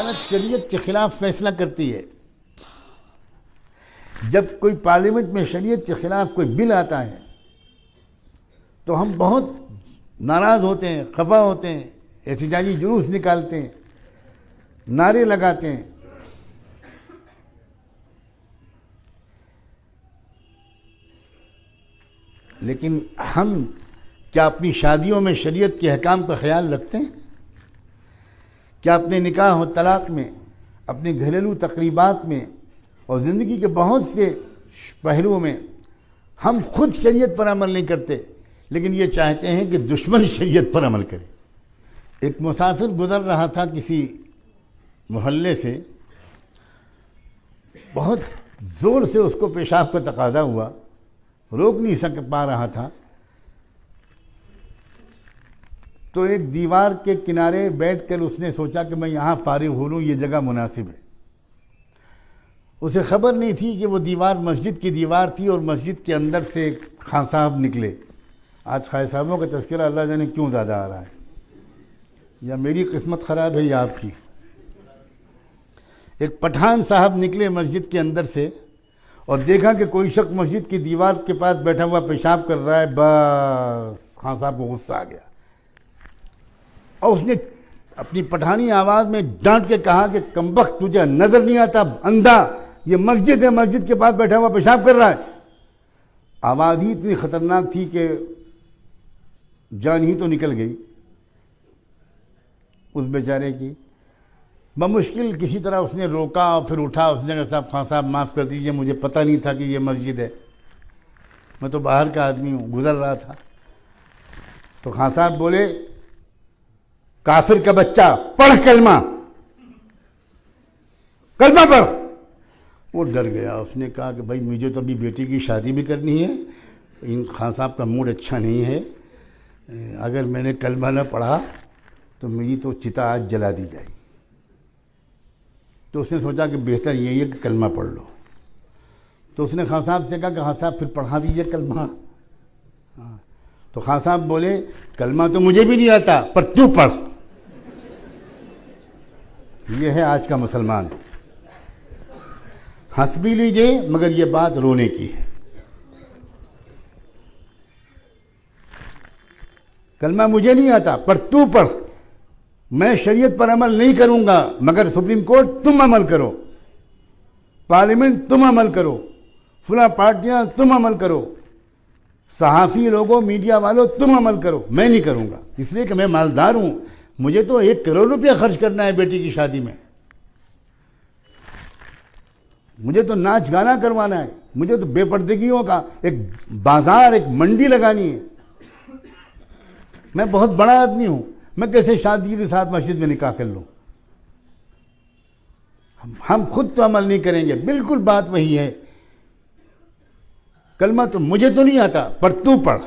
عدالت شریعت کے خلاف فیصلہ کرتی ہے. جب کوئی پارلیمنٹ میں شریعت کے خلاف کوئی بل آتا ہے تو ہم بہت ناراض ہوتے ہیں، خفا ہوتے ہیں، احتجاجی جلوس نکالتے ہیں، نعرے لگاتے ہیں. لیکن ہم کیا اپنی شادیوں میں شریعت کے احکام کا خیال رکھتے ہیں؟ کیا اپنے نکاح و طلاق میں، اپنے گھریلو تقریبات میں اور زندگی کے بہت سے پہلوؤں میں ہم خود شریعت پر عمل نہیں کرتے لیکن یہ چاہتے ہیں کہ دشمن شریعت پر عمل کرے؟ ایک مسافر گزر رہا تھا کسی محلے سے، بہت زور سے اس کو پیشاب کا تقاضا ہوا، روک نہیں پا رہا تھا، تو ایک دیوار کے کنارے بیٹھ کر اس نے سوچا کہ میں یہاں فارغ ہو لوں، یہ جگہ مناسب ہے. اسے خبر نہیں تھی کہ وہ دیوار مسجد کی دیوار تھی اور مسجد کے اندر سے خان صاحب نکلے. آج خان صاحبوں کا تذکرہ اللہ جانے کیوں زیادہ آ رہا ہے، یا میری قسمت خراب ہے یا آپ کی. ایک پٹھان صاحب نکلے مسجد کے اندر سے اور دیکھا کہ کوئی شخص مسجد کی دیوار کے پاس بیٹھا ہوا پیشاب کر رہا ہے. بس خان صاحب کو غصہ آ گیا اور اس نے اپنی پٹھانی آواز میں ڈانٹ کے کہا کہ کمبخت، تجھے نظر نہیں آتا اندھا، یہ مسجد ہے، مسجد کے پاس بیٹھا ہوا پیشاب کر رہا ہے. آواز ہی اتنی خطرناک تھی کہ جان ہی تو نکل گئی اس بیچارے کی. بمشکل کسی طرح اس نے روکا اور پھر اٹھا. اس نے کہا صاحب، خان صاحب معاف کر دیجئے، مجھے پتہ نہیں تھا کہ یہ مسجد ہے، میں تو باہر کا آدمی ہوں، گزر رہا تھا. تو خان صاحب بولے کافر کا بچہ، پڑھ کلمہ، کلمہ پڑھ. وہ ڈر گیا. اس نے کہا کہ بھائی مجھے تو ابھی بیٹی کی شادی بھی کرنی ہے، ان خان صاحب کا موڈ اچھا نہیں ہے، اگر میں نے کلمہ نہ پڑھا تو میری تو چتا آج جلا دی جائے. تو اس نے سوچا کہ بہتر یہی ہے کہ کلمہ پڑھ لو. تو اس نے خان صاحب سے کہا کہ خان صاحب پھر پڑھا دیجئے کلمہ. تو خان صاحب بولے کلمہ تو مجھے بھی نہیں آتا پر تو پڑھ. یہ ہے آج کا مسلمان. ہنس بھی لیجئے مگر یہ بات رونے کی ہے. کلمہ مجھے نہیں آتا پر تو پڑھ. میں شریعت پر عمل نہیں کروں گا مگر سپریم کورٹ تم عمل کرو، پارلیمنٹ تم عمل کرو، فلاں پارٹیاں تم عمل کرو، صحافی لوگوں، میڈیا والوں تم عمل کرو. میں نہیں کروں گا اس لیے کہ میں مالدار ہوں، مجھے تو 1 کروڑ روپیہ خرچ کرنا ہے بیٹی کی شادی میں، مجھے تو ناچ گانا کروانا ہے، مجھے تو بے پردگیوں کا ایک بازار، ایک منڈی لگانی ہے. میں بہت بڑا آدمی ہوں، میں کیسے شادی کے ساتھ مسجد میں نکاح کر لوں؟ ہم خود تو عمل نہیں کریں گے. بالکل بات وہی ہے، کلمہ تو مجھے تو نہیں آتا پر تو پڑھ.